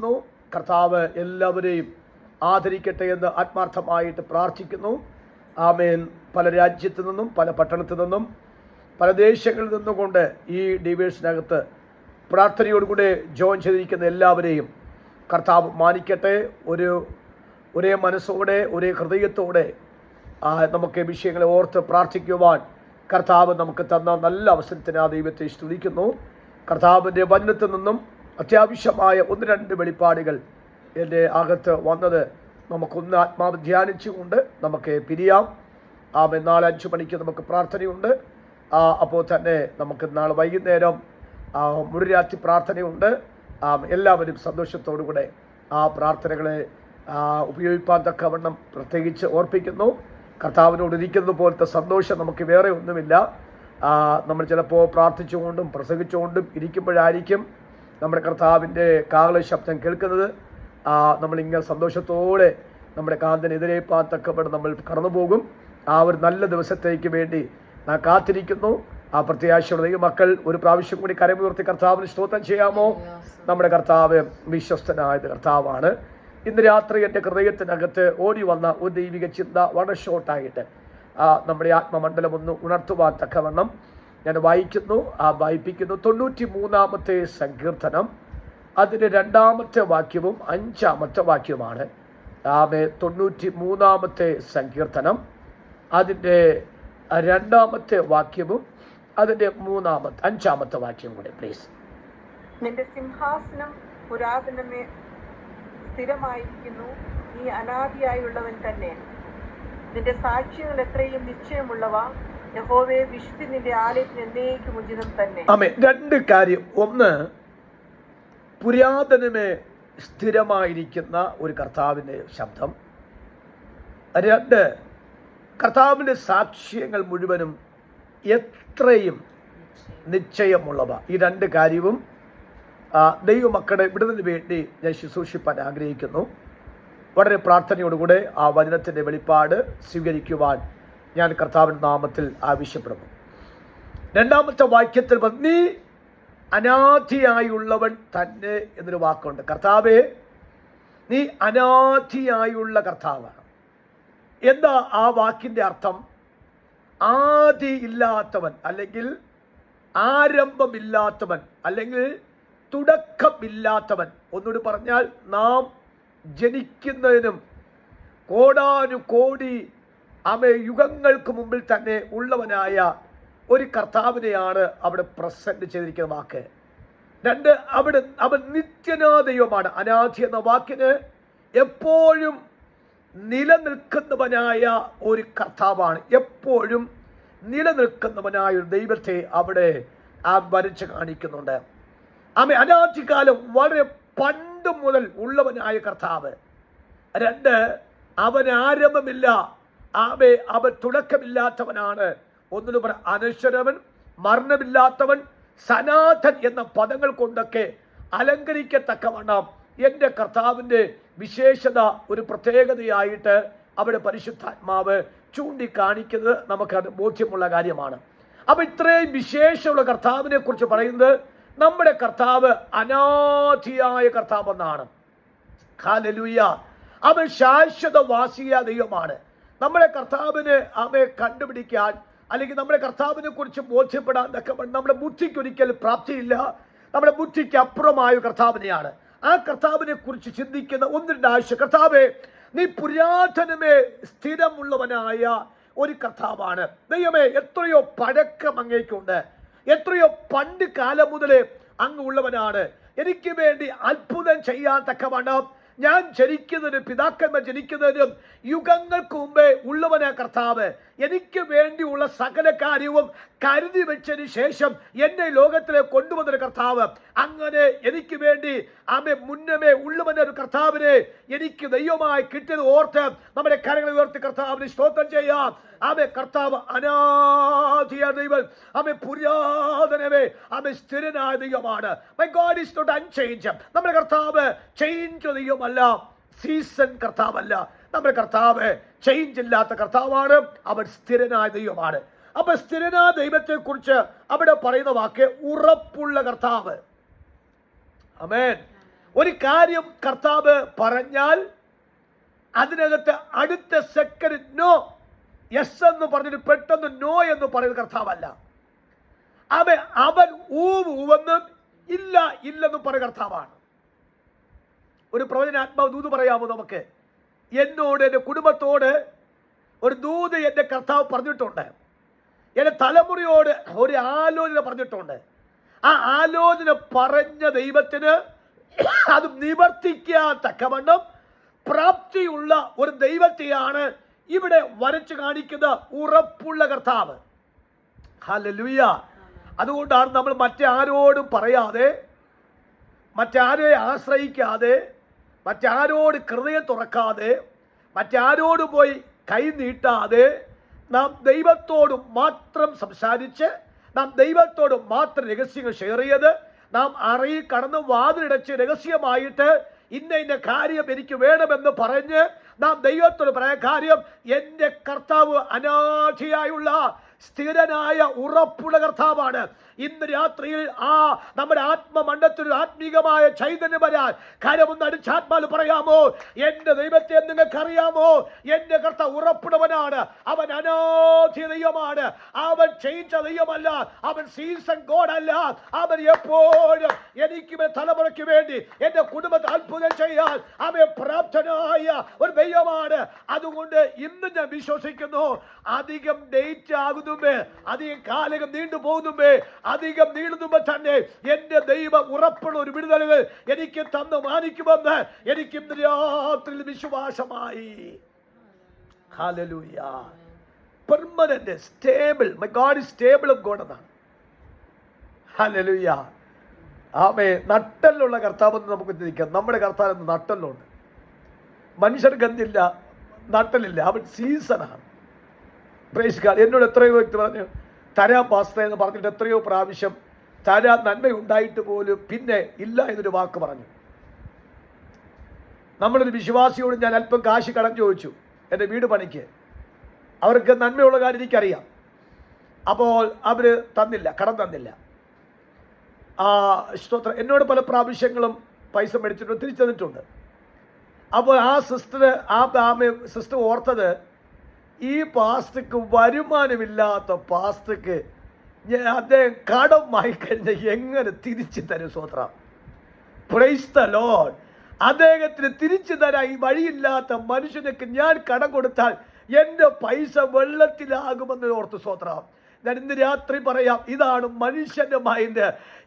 പ്രാർത്ഥിക്കുന്നു. കർത്താവ് എല്ലാവരെയും ആദരിക്കട്ടെ എന്ന് ആത്മാർത്ഥമായിട്ട് പ്രാർത്ഥിക്കുന്നു. ആമേൻ. പല രാജ്യത്തു നിന്നും, പല പട്ടണത്തു നിന്നും, പല ദേശങ്ങളിൽ നിന്നും കൊണ്ട് ഈ ഡിവേഴ്സിനകത്ത് പ്രാർത്ഥനയോടുകൂടെ ജോയിൻ ചെയ്തിരിക്കുന്ന എല്ലാവരെയും കർത്താവ് മാനിക്കട്ടെ. ഒരേ മനസ്സോടെ, ഒരേ ഹൃദയത്തോടെ നമുക്ക് വിഷയങ്ങളെ ഓർത്ത് പ്രാർത്ഥിക്കുവാൻ കർത്താവ് നമുക്ക് തന്ന നല്ല അവസരത്തിന് ആ ദൈവത്തെ സ്തുതിക്കുന്നു. കർത്താവിൻ്റെ വചനത്തിൽ നിന്നും അത്യാവശ്യമായ 1-2 വെളിപ്പാടുകൾ എൻ്റെ അകത്ത് വന്നത് നമുക്കൊന്ന് ആത്മാവ് ധ്യാനിച്ചുകൊണ്ട് നമുക്ക് പിരിയാം. ആമേൻ. നാളെ 5 മണിക്ക് നമുക്ക് പ്രാർത്ഥനയുണ്ട്. അപ്പോൾ തന്നെ നമുക്ക് നാളെ വൈകുന്നേരം മുഴുരാത്രി പ്രാർത്ഥനയുണ്ട്. എല്ലാവരും സന്തോഷത്തോടുകൂടെ ആ പ്രാർത്ഥനകളെ ഉപയോഗിക്കാൻ തക്കവണ്ണം പ്രത്യേകിച്ച് ഓർപ്പിക്കുന്നു. കർത്താവിനോട് ഇരിക്കുന്നത് പോലത്തെ സന്തോഷം നമുക്ക് വേറെ ഒന്നുമില്ല. നമ്മൾ ചിലപ്പോൾ പ്രാർത്ഥിച്ചുകൊണ്ടും പ്രസംഗിച്ചുകൊണ്ടും ഇരിക്കുമ്പോഴായിരിക്കും നമ്മുടെ കർത്താവിൻ്റെ കാഹള ശബ്ദം കേൾക്കുന്നത്. നമ്മളിങ്ങനെ സന്തോഷത്തോടെ നമ്മുടെ കാന്തനെതിരെ പാത്തക്കപ്പെട്ട് നമ്മൾ കടന്നു പോകും. ആ ഒരു നല്ല ദിവസത്തേക്ക് വേണ്ടി നാം കാത്തിരിക്കുന്നു. ആ പ്രത്യാശയുടെ ദൈവമക്കൾ ഒരു പ്രാവശ്യം കൂടി കരമുയർത്തി കർത്താവിന് സ്തോത്രം ചെയ്യാമോ? നമ്മുടെ കർത്താവ് വിശ്വസ്തനായത് കർത്താവാണ്. ഇന്ന് രാത്രി എൻ്റെ ഹൃദയത്തിനകത്ത് ഓടി വന്ന ഒരു ദൈവിക ചിന്ത വളരെ ഷോർട്ടായിട്ട് നമ്മുടെ ആത്മമണ്ഡലം ഒന്ന് ഉണർത്തുവാൻ തക്കവണ്ണം ഞാൻ വായിപ്പിക്കുന്നു. 93-ാമത്തെ സങ്കീർത്തനം, അതിൻ്റെ 2-ാമത്തെ വാക്യവും 5-ാമത്തെ വാക്യവുമാണ്. 93-ാമത്തെ സങ്കീർത്തനം, അതിൻ്റെ 2-ാമത്തെ വാക്യവും അതിൻ്റെ 5-ാമത്തെ വാക്യം കൂടെ പ്ലീസ്. നിന്റെ സിംഹാസനം പുരാതനമേ സ്ഥിരമായിരിക്കുന്നു, നീ അനാദിയായുള്ളവൻ തന്നെ. നിന്റെ സാക്ഷ്യങ്ങൾ എത്രയും നിശ്ചയമുള്ളവ, യഹോവേ വിശുദ്ധി നിന്റെ ആലയത്തിന് എന്നേക്കും ഉചിതം തന്നെ. ആമേൻ. 2 കാര്യം. ഒന്ന്, പുരാതനമേ സ്ഥിരമായിരിക്കുന്ന ഒരു കർത്താവിൻ്റെ ശബ്ദം. 2, കർത്താവിൻ്റെ സാക്ഷ്യങ്ങൾ മുഴുവനും എത്രയും നിശ്ചയമുള്ളവ. ഈ 2 കാര്യവും ദൈവമക്കളുടെ വിടുതലിന് വേണ്ടി ഞാൻ ശുശ്രൂഷിപ്പാൻ ആഗ്രഹിക്കുന്നു. വളരെ പ്രാർത്ഥനയോടുകൂടെ ആ വചനത്തിൻ്റെ വെളിപ്പാട് സ്വീകരിക്കുവാൻ ഞാൻ കർത്താവിൻ്റെ നാമത്തിൽ ആവശ്യപ്പെടുന്നു. 2-ാമത്തെ വാക്യത്തിൽ നീ അനാദിയായുള്ളവൻ തന്നെ എന്നൊരു വാക്കുണ്ട്. കർത്താവേ, നീ അനാദിയായുള്ള കർത്താവാണ്. എന്താ ആ വാക്കിൻ്റെ അർത്ഥം? ആദി ഇല്ലാത്തവൻ, അല്ലെങ്കിൽ ആരംഭമില്ലാത്തവൻ, അല്ലെങ്കിൽ തുടക്കമില്ലാത്തവൻ. ഒന്നുകൂടി പറഞ്ഞാൽ, നാം ജനിക്കുന്നതിനും കോടാനുകോടി യുഗങ്ങൾക്ക് മുമ്പിൽ തന്നെ ഉള്ളവനായ ഒരു കർത്താവിനെയാണ് അവിടെ പ്രസന്റ് ചെയ്തിരിക്കുന്ന വാക്ക്. 2, അവൻ നിത്യനാദൈവമാണ്. അനാദി എന്ന വാക്കിന് എപ്പോഴും നിലനിൽക്കുന്നവനായ ഒരു കർത്താവാണ്. എപ്പോഴും നിലനിൽക്കുന്നവനായ ഒരു ദൈവത്തെ അവിടെ വരച്ച് കാണിക്കുന്നുണ്ട്. അനാദികാലം വളരെ പണ്ട് മുതൽ ഉള്ളവനായ കർത്താവ്. 2, അവൻ ആരംഭമില്ല, അവൻ തുടക്കമില്ലാത്തവനാണ്. ഒന്നിനു പറ, അനശ്വരവൻ, മരണമില്ലാത്തവൻ, സനാതൻ എന്ന പദങ്ങൾ കൊണ്ടൊക്കെ അലങ്കരിക്കത്തക്കവണ്ണം എൻ്റെ കർത്താവിൻ്റെ വിശേഷത, ഒരു പ്രത്യേകതയായിട്ട് അവിടെ പരിശുദ്ധാത്മാവ് ചൂണ്ടിക്കാണിക്കുന്നത് നമുക്കത് ബോധ്യമുള്ള കാര്യമാണ്. അപ്പം ഇത്രയും വിശേഷമുള്ള കർത്താവിനെ കുറിച്ച് പറയുന്നത് നമ്മുടെ കർത്താവ് അനാദിയായ കർത്താവെന്നാണ്. ഹല്ലേലൂയ. അവൻ ശാശ്വതവാസിയായ ദൈവമാണ്. നമ്മുടെ കർത്താവിനെ അവയെ കണ്ടുപിടിക്കാൻ, അല്ലെങ്കിൽ നമ്മുടെ കർത്താവിനെ കുറിച്ച് ബോധ്യപ്പെടാൻ നമ്മുടെ ബുദ്ധിക്ക് ഒരിക്കലും പ്രാപ്തിയില്ല. നമ്മുടെ ബുദ്ധിക്ക് അപ്പുറമായ കർത്താവിനെയാണ്. ആ കർത്താവിനെ കുറിച്ച് ചിന്തിക്കുന്ന 1-2 ആഴ്ച. കർത്താവേ, നീ പുരാതനമേ സ്ഥിരമുള്ളവനായ ഒരു കർത്താവാണ്. ദൈവമേ, എത്രയോ പഴക്കം അങ്ങേക്കുണ്ട്, എത്രയോ പണ്ട് കാലം മുതലേ അങ്ങ് ഉള്ളവനാണ്. എനിക്ക് വേണ്ടി അത്ഭുതം ചെയ്യാൻ തക്കവണ്ണം ഞാൻ ജനിക്കുന്നതിനും പിതാക്കന്മാർ ജനിക്കുന്നതിനും യുഗങ്ങൾക്ക് മുമ്പേ ഉള്ളവനാ കർത്താവ്. എനിക്ക് വേണ്ടിയുള്ള സകല കാര്യവും കരുതി വെച്ചതിന് ശേഷം എന്നെ ലോകത്തിലേക്ക് കൊണ്ടുവന്നൊരു കർത്താവ്. അങ്ങനെ എനിക്ക് വേണ്ടി മുന്നമേ ഉള്ളവനൊരു കർത്താവിനെ എനിക്ക് ദൈവമായി കിട്ടിയത് ഓർത്ത് നമ്മുടെ കരങ്ങൾ ഉയർത്തി കർത്താവിന് സ്തോത്രം ചെയ്യാം. കർത്താവ് അനാദിയായ ദൈവം, പുരാതനമേ, സ്ഥിരനായ ദൈവമാണ്. My God is not unchanged. നമ്മുടെ കർത്താവ് ചേഞ്ച് ദൈവമല്ല, സീസൺ കർത്താവല്ല. നമ്മുടെ കർത്താവ് ചേഞ്ച് ഇല്ലാത്ത കർത്താവാണ്. അവൻ സ്ഥിരനായ ദൈവമാണ്. അപ്പൊ സ്ഥിരനായ ദൈവത്തെ കുറിച്ച് അവിടെ പറയുന്ന വാക്ക് ഉറപ്പുള്ള കർത്താവ്. ആമേൻ. ഒരു കാര്യം കർത്താവ് പറഞ്ഞാൽ അതിനകത്ത് അടുത്ത സെക്കൻഡ് നോ, യെസ് എന്ന് പറഞ്ഞിട്ട് പെട്ടെന്ന് നോ എന്ന് പറയുന്ന കർത്താവല്ല. അവൻ ഊവെന്നും ഇല്ല ഇല്ലെന്നും പറയുന്ന കർത്താവാണ്. ഒരു പ്രവചനാത്മാവ് ദൂത് പറയാമോ നമുക്ക്? എന്നോട്, എൻ്റെ കുടുംബത്തോട് ഒരു ദൂത് എൻ്റെ കർത്താവ് പറഞ്ഞിട്ടുണ്ട്. എൻ്റെ തലമുറയോട് ഒരു ആലോചന പറഞ്ഞിട്ടുണ്ട്. ആ ആലോചന പറഞ്ഞ ദൈവത്തിന് അത് നിവർത്തിക്കാൻ തക്കവണ്ണം പ്രാപ്തിയുള്ള ഒരു ദൈവത്തെയാണ് ഇവിടെ വരച്ചു കാണിക്കുന്ന ഉറപ്പുള്ള കർത്താവ്. ഹല്ലേലൂയ. അതുകൊണ്ടാണ് നമ്മൾ മറ്റാരോടും പറയാതെ, മറ്റാരെ ആശ്രയിക്കാതെ, മറ്റാരോട് ഹൃദയം തുറക്കാതെ, മറ്റാരോട് പോയി കൈ നീട്ടാതെ നാം ദൈവത്തോട് മാത്രം സംസാരിച്ച്, നാം ദൈവത്തോട് മാത്രം രഹസ്യങ്ങൾ ഷെയർ ചെയ്ത്, നാം കടന്ന് വാതിലടച്ച് രഹസ്യമായിട്ട് ഇന്ന കാര്യം എനിക്ക് വേണമെന്ന് പറഞ്ഞ് നാം ദൈവത്തോട് പറയാൻ കാര്യം, എൻ്റെ കർത്താവ് അനാഥിയായുള്ള സ്ഥിരനായ ഉറപ്പുള്ള കർത്താവാണ്. ഇന്ന് രാത്രിയിൽ നമ്മുടെ ആത്മമണ്ഡലത്തിൽ ആത്മീകമായ ചൈതന്യം വരാൻ കാര്യമൊന്ന് അടിച്ചാത്മാല് പറയാമോ? എൻ്റെ ദൈവത്തെ നിങ്ങൾക്കറിയാമോ? എൻ്റെ കർത്താവ് ഉറപ്പുള്ളവനാണ്. അവൻ അനാഥി ദൈവമാണ്. അവൻ ചെയ്യിച്ച ദൈവമല്ല. അവൻ സീസൺ ഗോഡല്ല. അവൻ എപ്പോഴും എനിക്ക് തലമുറയ്ക്ക് വേണ്ടി, എൻ്റെ കുടുംബത്തെ അത്ഭുതം ചെയ്യാൻ അവൻ പ്രാപ്തനായ ഒരു ദൈവമാണ്. അതുകൊണ്ട് ഇന്ന് ഞാൻ വിശ്വസിക്കുന്നു, അധികം ഡേറ്റ് ആകുന്നുമ്പേ, അധികം കാലം നീണ്ടു പോകുന്നുമ്പേ, അധികം നീളുന്നുമ്പോ തന്നെ എൻ്റെ ദൈവം ഉറപ്പുള്ള ഒരു വിടുതലുകൾ എനിക്ക് തന്നു മാനിക്കുമെന്ന് എനിക്ക് ഇന്ന് രാത്രിയിൽ വിശ്വാസമായി. Hallelujah. Permanent stable, my God is stable of God എന്നാണ്. ഹല്ലേലൂയ. ആമേൻ. നട്ടലുള്ള കർത്താവെന്ന് നമുക്ക് ചിന്തിക്കാം. നമ്മുടെ കർത്താവ് നട്ടല്ലുണ്ട്. മനുഷ്യർക്ക് എന്തില്ല? നട്ടലില്ല. അവൻ സീസണാണ്. Praise God. എന്നോട് എത്രയോ വ്യക്തി പറഞ്ഞു, തരാം പാസ്റ്റർ എന്ന് പറഞ്ഞിട്ട് എത്രയോ പ്രാവശ്യം തരാൻ നന്മയുണ്ടായിട്ട് പോലും പിന്നെ ഇല്ല എന്നൊരു വാക്ക് പറഞ്ഞു. നമ്മളൊരു വിശ്വാസിയോട് ഞാൻ അല്പം കാശ് കടം ചോദിച്ചു, എൻ്റെ വീട് പണിക്ക്. അവർക്ക് നന്മയുള്ള കാര്യം എനിക്കറിയാം. അപ്പോൾ അവർ തന്നില്ല, കടം തന്നില്ല. സ്തോത്രം. എന്നോട് പല പ്രാവശ്യങ്ങളും പൈസ മേടിച്ചിട്ട് തിരിച്ചു തന്നിട്ടുണ്ട്. അപ്പോൾ ആ സിസ്റ്റർ ഓർത്തത്, ഈ പാസ്റ്റർക്ക് വരുമാനമില്ലാത്ത പാസ്റ്റർക്ക് അദ്ദേഹം കടം വാങ്ങിക്കഴിഞ്ഞാൽ എങ്ങനെ തിരിച്ചു തരും? സ്വത്രം. Price the Lord. അദ്ദേഹത്തിന് തിരിച്ചു തരാൻ ഈ വഴിയില്ലാത്ത മനുഷ്യനക്ക് ഞാൻ കടം കൊടുത്താൽ എൻ്റെ പൈസ വെള്ളത്തിലാകുമെന്ന് ഓർത്ത് സ്വത്രം. ഞാൻ ഇന്ന് രാത്രി പറയാം, ഇതാണ് മനുഷ്യൻ്റെ മൈൻഡ്.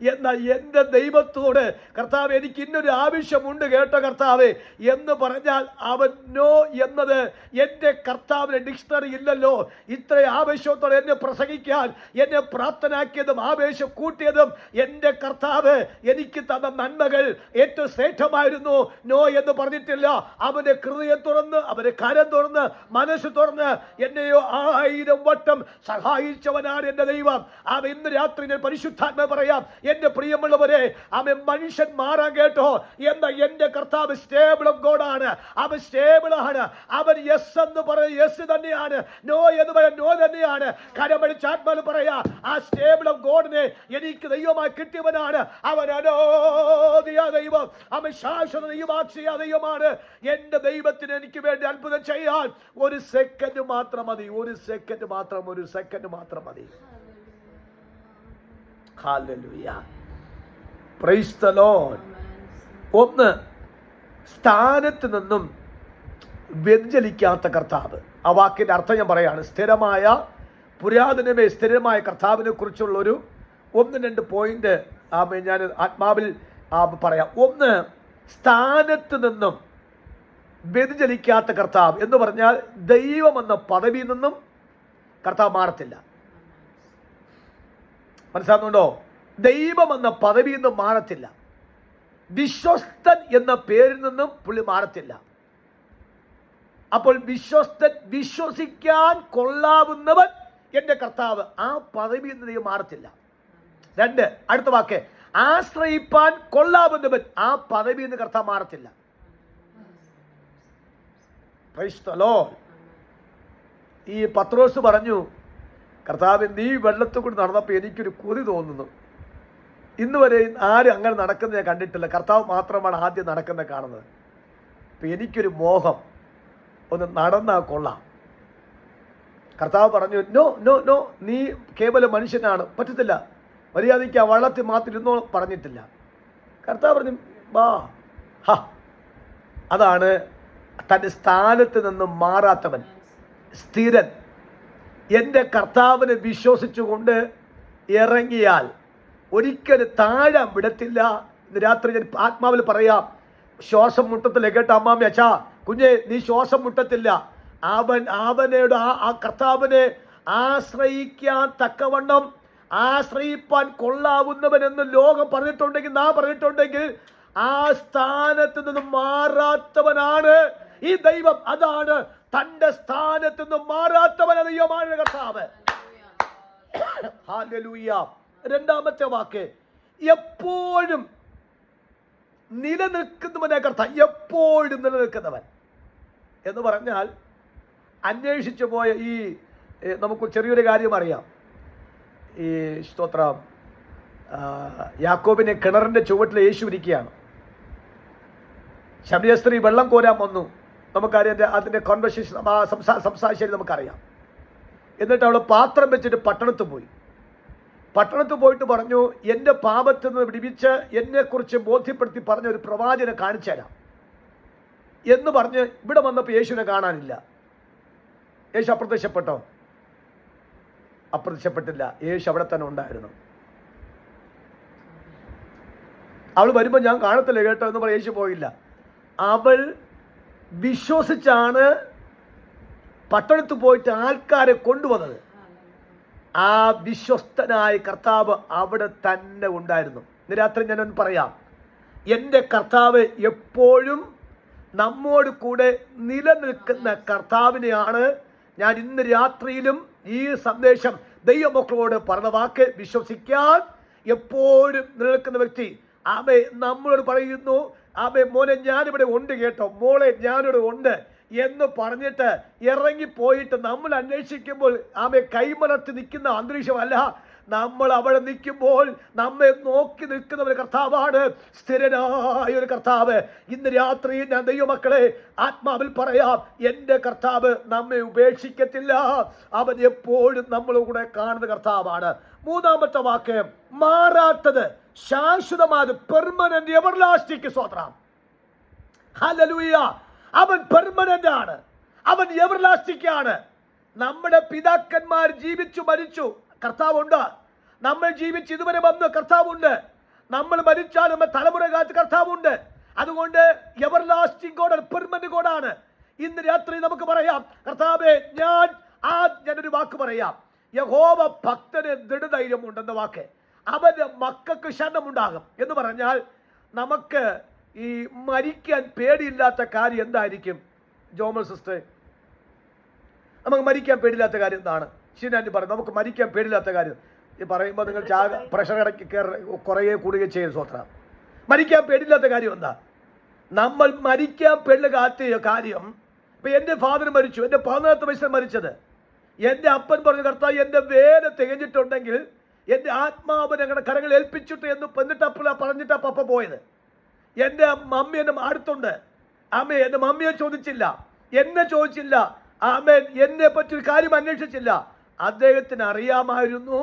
എന്നാൽ എൻ്റെ ദൈവത്തോട് കർത്താവ് എനിക്ക് ഇന്നൊരു ആവശ്യമുണ്ട് കേട്ടോ കർത്താവ് എന്ന് പറഞ്ഞാൽ അവൻ നോ എന്നത് എൻ്റെ കർത്താവിന് ഡിക്ഷണറി ഇല്ലല്ലോ. ഇത്ര ആവേശത്തോടെ എന്നെ പ്രസംഗിക്കാൻ എന്നെ പ്രാപ്തനാക്കിയതും ആവേശം കൂട്ടിയതും എൻ്റെ കർത്താവ് എനിക്ക് തന്ന നന്മകൾ ഏറ്റവും ശ്രേഷ്ഠമായിരുന്നു. നോ എന്ന് പറഞ്ഞിട്ടില്ല. അവൻ്റെ ഹൃദയം തുറന്ന്, അവൻ്റെ കരം തുറന്ന്, മനസ്സ് തുറന്ന് എന്നെയോ 1000 വട്ടം സഹായിച്ചവൻ എൻ്റെ ദൈവം. അവൻ ഇന്ന് രാത്രി ഞാൻ പരിശുദ്ധാത്മ പറയാം, എൻ്റെ പ്രിയമുള്ളവരെ, അവൻ മനുഷ്യൻ മാറാൻ കേട്ടോ. എന്താ? എൻ്റെ കർത്താവ് സ്റ്റേബിൾ ഓഫ് ഗോഡാണ്. അവൻ സ്റ്റേബിൾ ആണ്. അവൻ യെസ് എന്ന് പറയും യെസ് തന്നെയാണ്, നോ എന്ന് പറയാൻ നോ തന്നെയാണ്. കരമടിച്ച് ആത്മാവ് പറയാ, ആ സ്റ്റേബിൾ ഓഫ് ഗോഡിനെ എനിക്ക് ദൈവമായി കിട്ടിയവനാണ്. അവൻ അനോദിയ ദൈവം, അവൻ ശാശ്വത ദൈവമാക്ഷിയ ദൈവമാണ്. എൻ്റെ ദൈവത്തിന് എനിക്ക് വേണ്ടി അത്ഭുതം ചെയ്യാൻ ഒരു സെക്കൻഡ് മാത്രം മതി. ഒരു സെക്കൻഡ് മാത്രം മതി. ഹല്ലേലൂയ. Price the Lord. ഒന്ന്, സ്ഥാനത്ത് നിന്നും വ്യതിചലിക്കാത്ത കർത്താവ്. ആ വാക്കിൻ്റെ അർത്ഥം ഞാൻ പറയാണ്. സ്ഥിരമായ, പുരാതനമേ സ്ഥിരമായ കർത്താവിനെ കുറിച്ചുള്ളൊരു 1-2 പോയിന്റ് ഞാൻ ആത്മാവിൽ പറയാം. ഒന്ന്, സ്ഥാനത്ത് നിന്നും വ്യതിചലിക്കാത്ത കർത്താവ് എന്ന് പറഞ്ഞാൽ ദൈവം എന്ന പദവിയിൽ നിന്നും കർത്താവ് മാറത്തില്ല. മനസ്സിലാകുന്നുണ്ടോ? ദൈവം എന്ന പദവിയിൽ നിന്നും മാറത്തില്ല. വിശ്വസ്തൻ എന്ന പേരിൽ നിന്നും പുള്ളി മാറത്തില്ല. അപ്പോൾ വിശ്വസ്തൻ, വിശ്വസിക്കാൻ കൊള്ളാവുന്നവൻ എൻ്റെ കർത്താവ്, ആ പദവിയിൽ നിന്ന് ദൈവം മാറത്തില്ല. 2, അടുത്ത വാക്ക്, ആശ്രയിപ്പാൻ കൊള്ളാവുന്നവൻ, ആ പദവിയിൽ നിന്ന് കർത്താവ് മാറത്തില്ല. Praise the Lord. ഈ പത്രോസ് പറഞ്ഞു, കർത്താവ് നീ വെള്ളത്തിൽ കൂടി നടന്നപ്പോൾ എനിക്കൊരു കൊതി തോന്നുന്നു. ഇന്ന് വരെ ആരും അങ്ങനെ നടക്കുന്നത് ഞാൻ കണ്ടിട്ടില്ല. കർത്താവ് മാത്രമാണ് ആദ്യം നടക്കുന്നത് കാണുന്നത്. അപ്പം എനിക്കൊരു മോഹം, ഒന്ന് നടന്നാൽ കൊള്ളാം. കർത്താവ് പറഞ്ഞു, നോ നോ നോ, നീ കേവലം മനുഷ്യനാണ്, പറ്റത്തില്ല, മര്യാദയ്ക്ക് ആ വള്ളത്തിൽ മാത്തിരുന്നോ പറഞ്ഞിട്ടില്ല. കർത്താവ് പറഞ്ഞു, വാ. അതാണ് തൻ്റെ സ്ഥാനത്ത് നിന്നും മാറാത്തവൻ, സ്ഥിരൻ. എൻ്റെ കർത്താവിനെ വിശ്വസിച്ചുകൊണ്ട് ഇറങ്ങിയാൽ ഒരിക്കലും താഴാൻ വിടത്തില്ല. ഇന്ന് രാത്രി ഞാൻ ആത്മാവിൽ പറയാം, ശ്വാസം മുട്ടത്തില്ല. കേട്ടോ അമ്മാമ്മ, അച്ഛാ, കുഞ്ഞെ, നീ ശ്വാസം മുട്ടത്തില്ല. അവനോട് ആ കർത്താവിനെ ആശ്രയിക്കാൻ തക്കവണ്ണം ആശ്രയിപ്പാൻ കൊള്ളാവുന്നവനെന്ന് ലോകം പറഞ്ഞിട്ടുണ്ടെങ്കിൽ, നാം പറഞ്ഞിട്ടുണ്ടെങ്കിൽ, ആ സ്ഥാനത്ത് നിന്ന് മാറാത്തവനാണ് ഈ ദൈവം. അതാണ് തന്റെ സ്ഥാനത്ത് നിന്ന് മാറാത്തവൻ ദൈവമാണ് കർത്താവ്. ഹല്ലേലൂയ. രണ്ടാമത്തെ വാക്ക്, എപ്പോഴും നിലനിൽക്കുന്നവനെ കർത്താവ്, എപ്പോഴും നിലനിൽക്കുന്നവൻ എന്ന് പറഞ്ഞാൽ, അന്വേഷിച്ചു പോയ ഈ നമുക്ക് ചെറിയൊരു കാര്യം അറിയാം. ഈ സ്തോത്രം, യാക്കോബിനെ കിണറിൻ്റെ ചുവട്ടിൽ യേശു ഇരിക്കുകയാണ്. ശമരിയ സ്ത്രീ വെള്ളം കോരാൻ വന്നു. നമുക്കറിയാം അതിൻ്റെ കോൺവെർസേഷൻ, സംസാരിച്ചത് നമുക്കറിയാം. എന്നിട്ട് അവൾ പാത്രം വെച്ചിട്ട് പട്ടണത്ത് പോയി. പട്ടണത്ത് പോയിട്ട് പറഞ്ഞു, എൻ്റെ പാപത്തിൽ നിന്ന് വിടിവിച്ച് എന്നെക്കുറിച്ച് ബോധ്യപ്പെടുത്തി പറഞ്ഞ ഒരു പ്രവാചകനെ കാണിച്ചു തരാം എന്ന് പറഞ്ഞ് ഇവിടെ വന്നപ്പോൾ യേശുവിനെ കാണാനില്ല. യേശു അപ്രത്യക്ഷപ്പെട്ടോ? അപ്രത്യക്ഷപ്പെട്ടില്ല. യേശു അവിടെ തന്നെ ഉണ്ടായിരുന്നു. അവൾ വരുമ്പോൾ ഞാൻ കാണത്തില്ല കേട്ടോ എന്ന് പറഞ്ഞ് യേശു പോയില്ല. അവൾ വിശ്വസിച്ചാണ് പട്ടണത്ത് പോയിട്ട് ആൾക്കാരെ കൊണ്ടുവന്നത്. ആ വിശ്വസ്തനായ കർത്താവ് അവിടെ തന്നെ ഉണ്ടായിരുന്നു. ഇന്ന് രാത്രി ഞാനൊന്ന് പറയാം, എൻ്റെ കർത്താവ് എപ്പോഴും നമ്മോട് കൂടെ നിലനിൽക്കുന്ന കർത്താവിനെയാണ് ഞാൻ ഇന്ന് രാത്രിയിലും ഈ സന്ദേശം ദൈവമക്കളോട് പറഞ്ഞ വാക്ക്. വിശ്വസിക്കാൻ എപ്പോഴും നിലനിൽക്കുന്ന വ്യക്തി. ആമേ നമ്മളോട് പറയുന്നു, ആമേ മോനെ ഞാനിവിടെ ഉണ്ട് കേട്ടോ, മോളെ ഞാനിവിടെ ഉണ്ട് എന്ന് പറഞ്ഞിട്ട് ഇറങ്ങിപ്പോയിട്ട് നമ്മൾ അന്വേഷിക്കുമ്പോൾ ആമേ കൈമലർത്തി നിൽക്കുന്ന അന്തരീക്ഷമല്ല. നമ്മൾ അവിടെ നിൽക്കുമ്പോൾ നമ്മെ നോക്കി നിൽക്കുന്ന ഒരു കർത്താവാണ്, സ്ഥിരനായ ഒരു കർത്താവ്. ഇന്ന് രാത്രി ഞാൻ ദൈവമക്കളെ ആത്മാവിൽ പറയാം, എൻ്റെ കർത്താവ് നമ്മെ ഉപേക്ഷിക്കത്തില്ല. അവൻ എപ്പോഴും നമ്മളുകൂടെ കാണുന്ന കർത്താവാണ്. മൂന്നാമത്തെ വാക്ക്, മാറാത്തത്, ശാശ്വതമായത്, പെർമനന്റ്, എവർലാസ്റ്റിംഗ്. സ്തോത്രം, ഹല്ലേലൂയ. അവൻ പെർമനന്റ് ആണ്, അവൻ എവർലാസ്റ്റിംഗ് ആണ്. നമ്മുടെ പിതാക്കന്മാർ ജീവിച്ചു മരിച്ചു, കർത്താവുണ്ട്. നമ്മൾ ജീവിച്ച് ഇതുവരെ വന്ന് കർത്താവുണ്ട്. നമ്മൾ മരിച്ചാൽ നമ്മൾ തലമുറ കാത്ത് കർത്താവുണ്ട്. അതുകൊണ്ട് എവർലാസ്റ്റിംഗ് ഗോഡ്, പെർമനന്റ് ഗോഡാണ്. ഇന്ന് രാത്രി നമുക്ക് പറയാം, കർത്താവേ, ഞാനൊരു വാക്ക് പറയാം, യഹോവ ഭക്തന് ദൃഢധൈര്യം ഉണ്ടെന്ന വാക്ക്. അവന്റെ മക്കൾക്ക് ശരണമുണ്ടാകും എന്ന് പറഞ്ഞാൽ, നമുക്ക് ഈ മരിക്കാൻ പേടിയില്ലാത്ത കാര്യം എന്തായിരിക്കും? ജോമൽ സിസ്റ്റർ, നമുക്ക് മരിക്കാൻ പേടിയില്ലാത്ത കാര്യം എന്താണ്? ശിവനാൻറ്റി പറയും, നമുക്ക് മരിക്കാൻ പേടിയില്ലാത്ത കാര്യം. ഈ പറയുമ്പോൾ നിങ്ങൾ പ്രഷർ ഇടയ്ക്ക് കുറേ കൂടുകയും ചെയ്യും. സ്വത്രം, മരിക്കാൻ പേടിയില്ലാത്ത കാര്യം എന്താ? നമ്മൾ മരിക്കാൻ പേടില്ലാത്ത കാര്യം, ഇപ്പം എൻ്റെ ഫാദർ മരിച്ചു, എൻ്റെ 14 വയസ്സിൽ മരിച്ചത്. എൻ്റെ അപ്പൻ പറഞ്ഞു, കർത്താവ് എൻ്റെ വേല തികഞ്ഞിട്ടുണ്ടെങ്കിൽ എൻ്റെ ആത്മാവ് ഞങ്ങളുടെ കരങ്ങൾ ഏൽപ്പിച്ചിട്ട് എന്നിട്ടപ്പോൾ പറഞ്ഞിട്ടാ പപ്പ പോയത്. എൻ്റെ മമ്മി എന്നെ അടുത്തുണ്ട്. ആമേ, എൻ്റെ മമ്മിയെ ചോദിച്ചില്ല, എന്നെ ചോദിച്ചില്ല. ആമേൻ, എന്നെ പറ്റി ഒരു കാര്യം അന്വേഷിച്ചില്ല. അദ്ദേഹത്തിന് അറിയാമായിരുന്നു,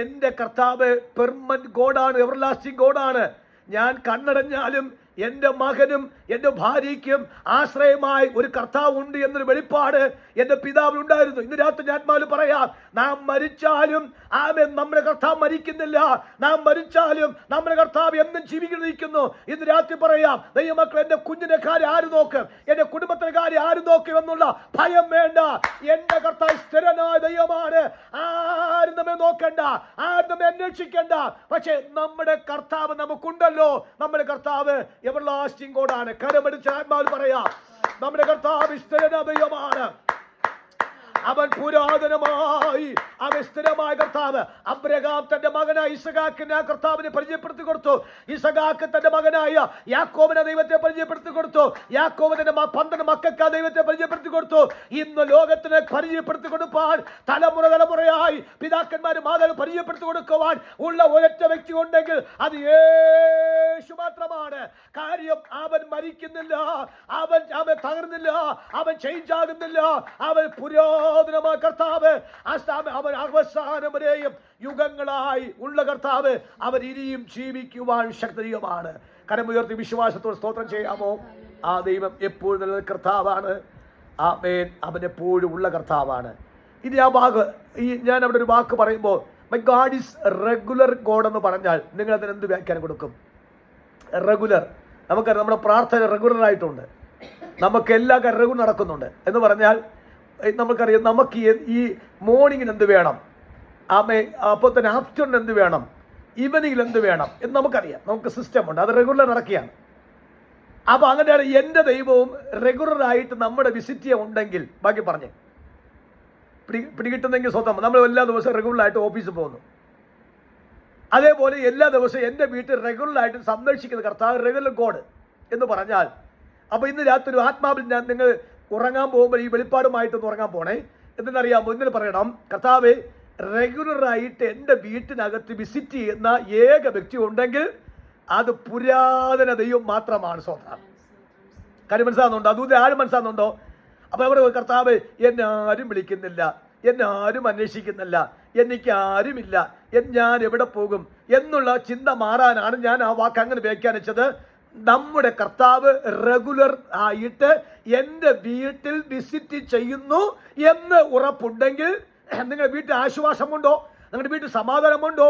എൻ്റെ കർത്താവ് പെർമനന്റ് ഗോഡാണ്, എവർലാസ്റ്റിംഗ് ഗോഡാണ്. ഞാൻ കണ്ണടഞ്ഞാലും എൻ്റെ മകനും എൻ്റെ ഭാര്യയ്ക്കും ആശ്രയമായി ഒരു കർത്താവ് ഉണ്ട് എന്നൊരു വെളിപ്പാട് എൻ്റെ പിതാവിനുണ്ടായിരുന്നു. ഇന്ന് രാത്രി ഞാൻ ആത്മാവിൽ പറയാം, നാം മരിച്ചാലും ആമേൻ, നമ്മുടെ കർത്താവ് മരിക്കുന്നില്ല. നാം മരിച്ചാലും നമ്മുടെ കർത്താവ് എന്നും ജീവിക്കുന്നു. ഇന്ന് രാത്രി പറയാം, ദൈവമക്കൾ, എൻ്റെ കുഞ്ഞിൻ്റെ കാര്യം ആര് നോക്കും, എൻ്റെ കുടുംബത്തിൻ്റെ കാര്യം ആര് നോക്കും എന്നുള്ള ഭയം വേണ്ട. എൻ്റെ കർത്താവ് സ്ഥിരനായ ദൈവമാണ്. ആരും നമ്മെ നോക്കണ്ട, ആരും നമ്മെ അന്വേഷിക്കണ്ട. പക്ഷേ നമ്മുടെ കർത്താവ് നമുക്കുണ്ടല്ലോ. നമ്മുടെ കർത്താവ് എവർലാസ്റ്റിംഗ് ഗോഡാണ്. കരമടിച്ച് ആത്മാവിൽ പറയാം, നമ്മുടെ കർത്താവ് സ്ഥിരനായ ദൈവമാണ്. അവൻ പുരാതനമായി അവൻ സ്ഥിരമായ കർത്താവ്. അബ്രഹാം തന്റെ മകനായ ഇസഹാക്കിനെ ആ കർത്താവിനെ പരിചയപ്പെടുത്തി കൊടുത്തു. ഇസഹാക്ക് തന്റെ മകനായ യാക്കോബിനെ ദൈവത്തെ പരിചയപ്പെടുത്തി കൊടുത്തു. യാക്കോബ് തന്റെ 12 മക്കൾക്ക് ആ ദൈവത്തെ പരിചയപ്പെടുത്തി കൊടുത്തു. ഇന്ന് ലോകത്തിന് പരിചയപ്പെടുത്തി കൊടുപ്പാൻ തലമുറയായി പിതാക്കന്മാരും മാതാവ് പരിചയപ്പെടുത്തി കൊടുക്കുവാൻ ഉള്ള ഒരൊറ്റ വ്യക്തി ഉണ്ടെങ്കിൽ അത് യേശു മാത്രമാണ്. കാര്യം അവൻ മരിക്കുന്നില്ല, അവൻ തകർന്നില്ല, അവൻ ചേഞ്ച് ആകുന്നില്ല. അവൻ പുരാതനമായ കർത്താവ്, അവൻ അവസാനം വരെയും യുഗങ്ങളായി ഉള്ള കർത്താവ്. അവൻ ഇനിയും ജീവിക്കുവാൻ ശക്തീയമാണ്. കരമുയർത്തി വിശ്വാസത്തോട് സ്തോത്രം ചെയ്യാമോ? ആ ദൈവം എപ്പോഴും നല്ല കർത്താവാണ്. ആമേൻ. അവൻ എപ്പോഴും ഉള്ള കർത്താവാണ്. ഇനി ആ ഞാൻ അവിടെ ഒരു വാക്ക് പറയുമ്പോൾ my God is regular God എന്ന് പറഞ്ഞാൽ നിങ്ങൾ അതിന് എന്ത് വ്യാഖ്യാനം കൊടുക്കും? റെഗുലർ. നമുക്കറിയാം, നമ്മുടെ പ്രാർത്ഥന റെഗുലറായിട്ടുണ്ട്. നമുക്ക് എല്ലാ കാര്യവും നടക്കുന്നുണ്ട് എന്ന് പറഞ്ഞാൽ നമുക്കറിയാം, നമുക്ക് ഈ മോർണിംഗിന് എന്ത് വേണം, അപ്പോൾ തന്നെ ആഫ്റ്റർനൂൺ എന്ത് വേണം, ഈവനിങ്ങിൽ എന്ത് വേണം എന്ന് നമുക്കറിയാം. നമുക്ക് സിസ്റ്റമുണ്ട്, അത് റെഗുലർ നടക്കുകയാണ്. അപ്പോൾ അങ്ങനെയാണ് എൻ്റെ ദൈവവും റെഗുലറായിട്ട് നമ്മുടെ വിസിറ്റ് ചെയ്യാൻ ഉണ്ടെങ്കിൽ ബാക്കി പറഞ്ഞേ പിടികിട്ടുന്നെങ്കിൽ സ്വന്തം. നമ്മൾ എല്ലാ ദിവസവും റെഗുലറായിട്ട് ഓഫീസിൽ പോകുന്നു. അതേപോലെ എല്ലാ ദിവസവും എൻ്റെ വീട്ടിൽ റെഗുലറായിട്ട് സന്ദർശിക്കുന്ന കർത്താവ് റെഗുലർ ഗോഡ് എന്ന് പറഞ്ഞാൽ, അപ്പോൾ ഇന്ന് രാത്രി ഒരു ആത്മാവിൽ നിങ്ങൾ ഉറങ്ങാൻ പോകുമ്പോൾ ഈ വെളിപ്പാടുമായിട്ടൊന്ന് ഉറങ്ങാൻ പോണേ. എന്തെന്നറിയാമോ? ഇന്നലെ പറയണം, കർത്താവ് റെഗുലറായിട്ട് എൻ്റെ വീട്ടിനകത്ത് വിസിറ്റ് ചെയ്യുന്ന ഏക വ്യക്തി ഉണ്ടെങ്കിൽ അത് പുരാതന ദൈവം മാത്രമാണ്. സ്വന്തം കാര്യം മനസ്സിലാകുന്നുണ്ടോ? അതുകൊണ്ട് ആരും മനസ്സിലാകുന്നുണ്ടോ? അപ്പോൾ അവർ കർത്താവ് എന്നെ ആരും വിളിക്കുന്നില്ല, എന്നെ ആരും അന്വേഷിക്കുന്നില്ല, എനിക്ക് ആരുമില്ല, ഞാൻ എവിടെ പോകും എന്നുള്ള ചിന്ത മാറാനാണ് ഞാൻ ആ വാക്ക് അങ്ങനെ വ്യാഖ്യാനിച്ചത്. നമ്മുടെ കർത്താവ് റെഗുലർ ആയിട്ട് എൻ്റെ വീട്ടിൽ വിസിറ്റ് ചെയ്യുന്നു എന്ന് ഉറപ്പുണ്ടെങ്കിൽ നിങ്ങളുടെ വീട്ടിൽ ആശ്വാസമുണ്ടോ? നിങ്ങളുടെ വീട്ടിൽ സമാധാനമുണ്ടോ?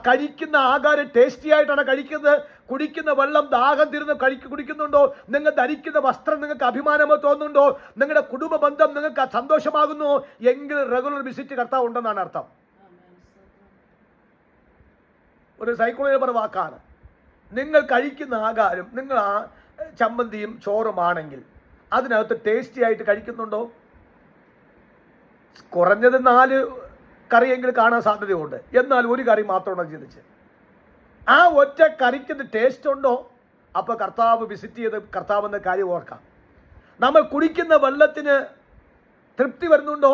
കഴിക്കുന്ന ആഹാരം ടേസ്റ്റി ആയിട്ടാണ് കഴിക്കുന്നത്? കുടിക്കുന്ന വെള്ളം ദാഹം തീർന്ന് കുടിക്കുന്നുണ്ടോ? നിങ്ങൾ ധരിക്കുന്ന വസ്ത്രം നിങ്ങൾക്ക് അഭിമാനമോ തോന്നുന്നുണ്ടോ? നിങ്ങളുടെ കുടുംബ ബന്ധം നിങ്ങൾക്ക് സന്തോഷമാകുന്നു എങ്കിൽ റെഗുലർ വിസിറ്റ് കർത്താവ് ഉണ്ടെന്നാണ് അർത്ഥം. ഒരു സൈക്കോളജി പറഞ്ഞ വാക്കാണ്. നിങ്ങൾ കഴിക്കുന്ന ആഹാരം, നിങ്ങൾ ആ ചമ്മന്തിയും ചോറുമാണെങ്കിൽ അതിനകത്ത് ടേസ്റ്റി ആയിട്ട് കഴിക്കുന്നുണ്ടോ? കുറഞ്ഞത് 4 കറിയെങ്കിലും കാണാൻ സാധ്യതയുണ്ട്. എന്നാൽ ഒരു കറി മാത്രമാണ് ചിന്തിച്ച് ആ ഒറ്റ കറിക്ക് ടേസ്റ്റ് ഉണ്ടോ? അപ്പോൾ കർത്താവ് വിസിറ്റ് ചെയ്ത് കർത്താവെന്ന കാര്യം ഓർക്കാം. നമ്മൾ കുടിക്കുന്ന വെള്ളത്തിന് തൃപ്തി വരുന്നുണ്ടോ?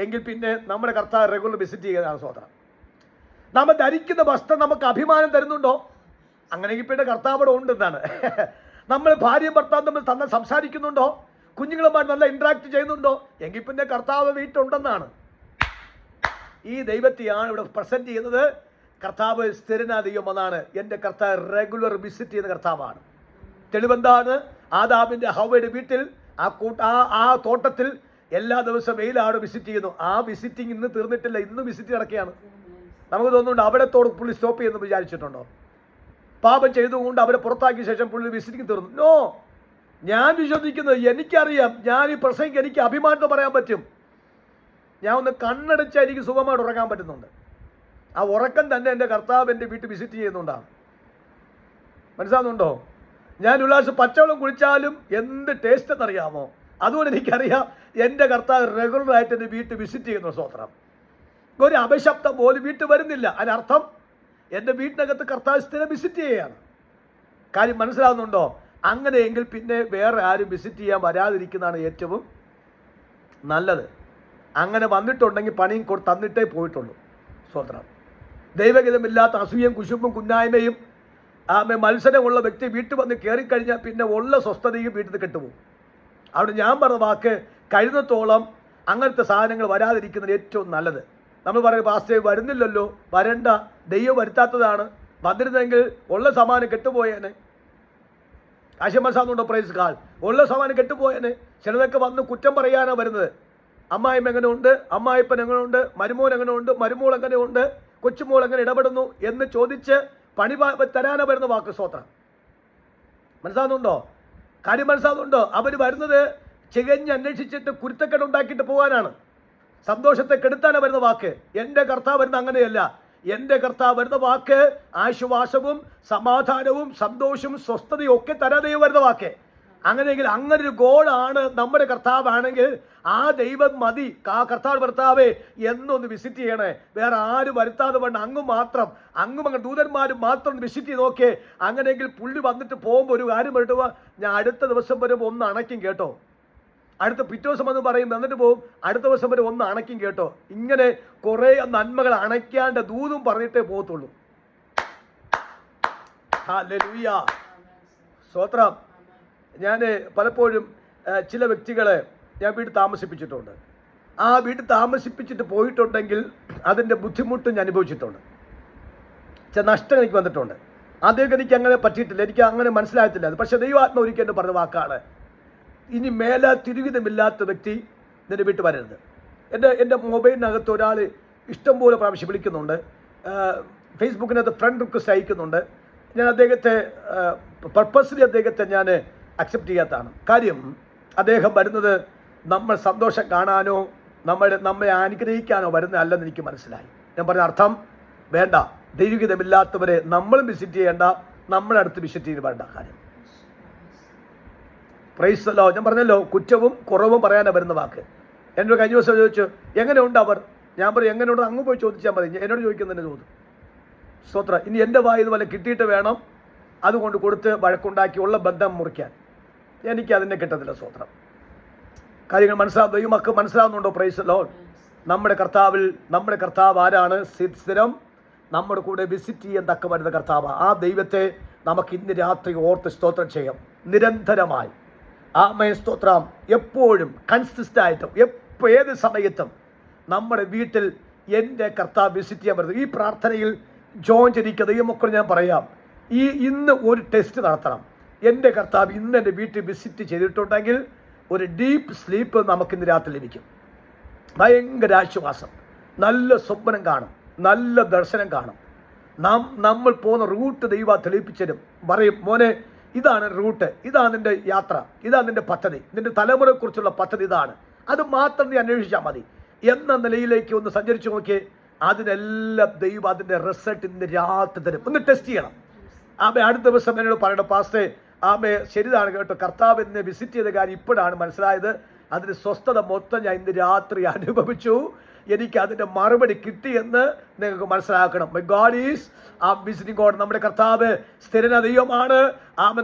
എങ്കിൽ പിന്നെ നമ്മുടെ കർത്താവ് റെഗുലർ വിസിറ്റ് ചെയ്യുന്നതാണ് സ്വതന്ത്രം. നമ്മൾ ധരിക്കുന്ന വസ്ത്രം നമുക്ക് അഭിമാനം തരുന്നുണ്ടോ? അങ്ങനെയെങ്കിൽ പിന്നെ കർത്താവിടെ ഉണ്ടെന്നാണ്. നമ്മൾ ഭാര്യയും ഭർത്താവും തമ്മിൽ തന്നെ സംസാരിക്കുന്നുണ്ടോ? കുഞ്ഞുങ്ങളുമായി നല്ല ഇൻട്രാക്ട് ചെയ്യുന്നുണ്ടോ? എങ്കിൽ പിന്നെ കർത്താവ് വീട്ടിലുണ്ടെന്നാണ്. ഈ ദൈവത്തെയാണ് ഇവിടെ പ്രസന്റ് ചെയ്യുന്നത്. കർത്താവ് സ്ഥിരനാ ദൈവം എന്നാണ്. എൻ്റെ കർത്താവ് റെഗുലർ വിസിറ്റ് ചെയ്യുന്ന കർത്താവാണ്. തെളിവെന്താണ്? ആദാമിൻ്റെ ഹവ്വയുടെ വീട്ടിൽ ആ തോട്ടത്തിൽ എല്ലാ ദിവസവും വെയിലാണ് വിസിറ്റ് ചെയ്യുന്നു. ആ വിസിറ്റിംഗ് ഇന്ന് തീർന്നിട്ടില്ല, ഇന്നും വിസിറ്റ് നടക്കുകയാണ്. നമുക്ക് തോന്നുന്നുണ്ട് അവിടെ പുള്ളി സ്റ്റോപ്പ് ചെയ്യുമെന്ന് വിചാരിച്ചിട്ടുണ്ടോ? പാപം ചെയ്തുകൊണ്ട് അവരെ പുറത്താക്കിയ ശേഷം പുള്ളി വിസിറ്റിംഗ് തീർന്നു. നോ, ഞാൻ വിശ്വസിക്കുന്നത്, എനിക്കറിയാം, ഞാൻ ഈ പ്രസംഗിക്ക് എനിക്ക് അഭിമാനത്തെ പറയാൻ പറ്റും. ഞാൻ ഒന്ന് കണ്ണടച്ചാൽ എനിക്ക് സുഖമായിട്ട് ഉറങ്ങാൻ പറ്റുന്നുണ്ട്. ആ ഉറക്കം തന്നെ എൻ്റെ കർത്താവ് എൻ്റെ വീട്ടിൽ വിസിറ്റ് ചെയ്യുന്നുണ്ടാണ്. മനസ്സിലാകുന്നുണ്ടോ? ഞാൻ ഉല്ലാസം പച്ചവെള്ളം കുടിച്ചാലും എന്ത് ടേസ്റ്റ് എന്നറിയാമോ? അതുകൊണ്ട് എനിക്കറിയാം എൻ്റെ കർത്താവ് റെഗുലറായിട്ട് എൻ്റെ വീട്ടിൽ വിസിറ്റ് ചെയ്യുന്നു. സ്തോത്രം. ഒരു അപശബ്ദം പോലും വീട്ടിൽ വരുന്നില്ല. അതിനർത്ഥം എൻ്റെ വീട്ടിനകത്ത് കർത്താവ് സ്ഥിരം വിസിറ്റ് ചെയ്യുകയാണ്. കാര്യം മനസ്സിലാകുന്നുണ്ടോ? അങ്ങനെയെങ്കിൽ പിന്നെ വേറെ ആരും വിസിറ്റ് ചെയ്യാൻ വരാതിരിക്കുന്നതാണ് ഏറ്റവും നല്ലത്. അങ്ങനെ വന്നിട്ടുണ്ടെങ്കിൽ പണിയും തന്നിട്ടേ പോയിട്ടുള്ളൂ. സ്വതന്ത്രം. ദൈവഗതമില്ലാത്ത അസൂയം, കുശുമ്പും, കുന്നായ്മയും മത്സരമുള്ള വ്യക്തി വീട്ടിൽ വന്ന് കയറിക്കഴിഞ്ഞാൽ പിന്നെ ഉള്ള സ്വസ്ഥതയും വീട്ടിൽ നിന്ന് കെട്ടുപോകും. അവിടെ ഞാൻ പറഞ്ഞ വാക്ക്, കഴിയുന്നത്തോളം അങ്ങനത്തെ സാധനങ്ങൾ വരാതിരിക്കുന്നത് ഏറ്റവും നല്ലത്. നമ്മൾ പറയും, പാസ്റ്റേ വരുന്നില്ലല്ലോ, വരണ്ട, ദൈവം വരുത്താത്തതാണ്, വന്നിരുന്നെങ്കിൽ ഉള്ള സമാനം കെട്ടുപോയേനെ. ആശംസാന്നുണ്ടോ? Price call. ഉള്ള സമാനം കെട്ടുപോയേനെ. ചിലതൊക്കെ വന്ന് കുറ്റം പറയാനാണ് വരുന്നത്. അമ്മായിമ്മ എങ്ങനെയുണ്ട്, അമ്മായിപ്പൻ എങ്ങനെയുണ്ട്, മരുമോൻ എങ്ങനെയുണ്ട്, മരുമോൾ എങ്ങനെയുണ്ട്, കൊച്ചുമോൾ എങ്ങനെ ഇടപെടുന്നു എന്ന് ചോദിച്ച് പണി തരാനാണ് വരുന്ന വാക്ക്. സ്തോത്രം. മനസ്സിലാകുന്നുണ്ടോ? കാര്യം മനസ്സിലാകുന്നുണ്ടോ? അവർ വരുന്നത് ചികഞ്ഞ് അന്വേഷിച്ചിട്ട് കുരുത്തക്കേട് ഉണ്ടാക്കിയിട്ട് പോകാനാണ്. സന്തോഷത്തെ കെടുത്താനാണ് വരുന്ന വാക്ക്. എൻ്റെ കർത്താവ് വരുന്ന അങ്ങനെയല്ല. എൻ്റെ കർത്താവ് വരുന്ന വാക്ക് ആശ്വാസവും സമാധാനവും സന്തോഷവും സ്വസ്ഥതയും ഒക്കെ തരാതെ വരുന്ന വാക്ക്. അങ്ങനെയെങ്കിൽ അങ്ങനൊരു ഗോളാണ് നമ്മുടെ കർത്താവാണെങ്കിൽ ആ ദൈവം മതി. ആ കർത്താവേ എന്നൊന്ന് വിസിറ്റ് ചെയ്യണേ. വേറെ ആരും വരുത്താതെ വേണ്ട, അങ്ങ് മാത്രം, അങ്ങ് ദൂതന്മാരും മാത്രം വിസിറ്റ് ചെയ്ത് നോക്കിയേ. അങ്ങനെയെങ്കിൽ പുള്ളി വന്നിട്ട് പോകുമ്പോൾ ഒരു കാര്യം പറഞ്ഞിട്ട് ഞാൻ അടുത്ത ദിവസം വരുമ്പോൾ ഒന്ന് അണയ്ക്കും കേട്ടോ. അടുത്ത പിറ്റേ ദിവസം എന്ന് പറയും, എന്നിട്ട് പോകും, അടുത്ത ദിവസം വരെ ഒന്ന് അണയ്ക്കും കേട്ടോ. ഇങ്ങനെ കുറേ നന്മകൾ അണയ്ക്കാണ്ട് ദൂതും പറഞ്ഞിട്ടേ പോകത്തുള്ളൂ. ഹല്ലേലൂയ, സ്തോത്രം. ഞാൻ പലപ്പോഴും ചില വ്യക്തികളെ ഞാൻ വീട്ടിൽ താമസിപ്പിച്ചിട്ടുണ്ട്. ആ വീട്ടിൽ താമസിപ്പിച്ചിട്ട് പോയിട്ടുണ്ടെങ്കിൽ അതിൻ്റെ ബുദ്ധിമുട്ടും ഞാൻ അനുഭവിച്ചിട്ടുണ്ട്. ചില നഷ്ടം എനിക്ക് വന്നിട്ടുണ്ട്. ആദ്യമൊക്കെ എനിക്ക് അങ്ങനെ പറ്റിയിട്ടില്ല, എനിക്ക് അങ്ങനെ മനസ്സിലായിട്ടില്ല അത്. പക്ഷേ ദൈവാത്മ ഒരിക്കൽ എൻ്റെ പറഞ്ഞ വാക്കാണ്, ഇനി മേലെ തിരുവിധമില്ലാത്ത വ്യക്തി നിന്റെ വീട്ടിൽ വരരുത്. എൻ്റെ മൊബൈലിനകത്ത് ഒരാൾ ഇഷ്ടംപോലെ പ്രാവശ്യം വിളിക്കുന്നുണ്ട്, ഫേസ്ബുക്കിനകത്ത് ഫ്രണ്ട് റിക്വസ്റ്റ് അയക്കുന്നുണ്ട്. ഞാൻ അദ്ദേഹത്തെ പർപ്പസ്ലി അദ്ദേഹത്തെ ഞാൻ അക്സെപ്റ്റ് ചെയ്യാത്തതാണ്. കാര്യം അദ്ദേഹം വരുന്നത് നമ്മൾ സന്തോഷം കാണാനോ നമ്മെ അനുഗ്രഹിക്കാനോ വരുന്നതല്ലെന്ന് എനിക്ക് മനസ്സിലായി. ഞാൻ പറഞ്ഞ അർത്ഥം വേണ്ട, ദൈവികതമില്ലാത്തവരെ നമ്മളും വിസിറ്റ് ചെയ്യേണ്ട, നമ്മുടെ അടുത്ത് വിസിറ്റ് ചെയ്ത് വേണ്ട കാര്യം. പ്രൈസല്ലോ, ഞാൻ പറഞ്ഞല്ലോ കുറ്റവും കുറവും പറയാനാണ് വരുന്ന വാക്ക്. എന്നോട് കഴിഞ്ഞ ദിവസം ചോദിച്ചു എങ്ങനെയുണ്ട് അവർ. ഞാൻ പറയും എങ്ങനെയുണ്ട് അങ്ങ് പോയി ചോദിച്ചാൽ മതി, എന്നോട് ചോദിക്കുന്നതിന് ചോദ്യം. സ്തോത്ര. ഇനി എൻ്റെ വായിൽ വല്ല കിട്ടിയിട്ട് വേണം അതുകൊണ്ട് കൊടുത്ത് വഴക്കുണ്ടാക്കിയുള്ള ബന്ധം മുറിക്കാൻ. എനിക്ക് അതിനെ കിട്ടത്തില്ല. സ്തോത്രം. കാര്യങ്ങൾ മനസ്സിലാവും. ദൈവമൊക്കെ മനസ്സിലാവുന്നുണ്ടോ? Praise lord. നമ്മുടെ കർത്താവ് ആരാണ്? സ്ഥിരം നമ്മുടെ കൂടെ വിസിറ്റ് ചെയ്യാൻ തക്ക വരുന്ന കർത്താവ്. ആ ദൈവത്തെ നമുക്ക് ഇന്ന് രാത്രി ഓർത്ത് സ്തോത്രം ചെയ്യാം. നിരന്തരമായി സ്തോത്രം, എപ്പോഴും കൺസിസ്റ്റൻ്റായിട്ടും ഏത് സമയത്തും നമ്മുടെ വീട്ടിൽ എൻ്റെ കർത്താവ് വിസിറ്റ് ചെയ്യാൻ വരുന്നത്. ഈ പ്രാർത്ഥനയിൽ ജോയിൻ ചെയ്തിരിക്കുക ദൈവമക്കൾ ഞാൻ പറയാം, ഇന്ന് ഒരു ടെസ്റ്റ് നടത്തണം. എൻ്റെ കർത്താവ് ഇന്ന് എൻ്റെ വീട്ടിൽ വിസിറ്റ് ചെയ്തിട്ടുണ്ടെങ്കിൽ ഒരു ഡീപ്പ് സ്ലീപ്പ് നമുക്കിന്ന് രാത്രി ലഭിക്കും. ഭയങ്കര ആശ്വാസം, നല്ല സ്വപ്നം കാണും, നല്ല ദർശനം കാണും. നമ്മൾ പോകുന്ന റൂട്ട് ദൈവം തെളിയിപ്പിച്ചരും. പറയും മോനെ ഇതാണ് റൂട്ട്, ഇതാണ് നിൻ്റെ യാത്ര, ഇതാണ് നിൻ്റെ പദ്ധതി, നിൻ്റെ തലമുറയെക്കുറിച്ചുള്ള പദ്ധതി ഇതാണ്, അത് മാത്രം നീ അന്വേഷിച്ചാൽ മതി എന്ന നിലയിലേക്ക് ഒന്ന് സഞ്ചരിച്ചു നോക്കിയേ. അതിനെല്ലാം ദൈവം അതിൻ്റെ റിസൾട്ട് ഇന്ന് രാത്രി തരും. ഒന്ന് ടെസ്റ്റ് ചെയ്യണം. അടുത്ത ദിവസം എന്നോട് പറയണം, പാസ്റ്റേ ശരിതാണ് കേട്ടോ, കർത്താവ് എന്നെ വിസിറ്റ് ചെയ്ത കാര്യം ഇപ്പോഴാണ് മനസ്സിലായത്, അതിന് സ്വസ്ഥത മൊത്തം ഞാൻ ഇന്ന് രാത്രി അനുഭവിച്ചു, എനിക്ക് അതിൻ്റെ മറുപടി കിട്ടിയെന്ന് നിങ്ങൾക്ക് മനസ്സിലാക്കണം. My God is visiting God. നമ്മുടെ കർത്താവ് സ്ഥിര ദൈവമാണ്.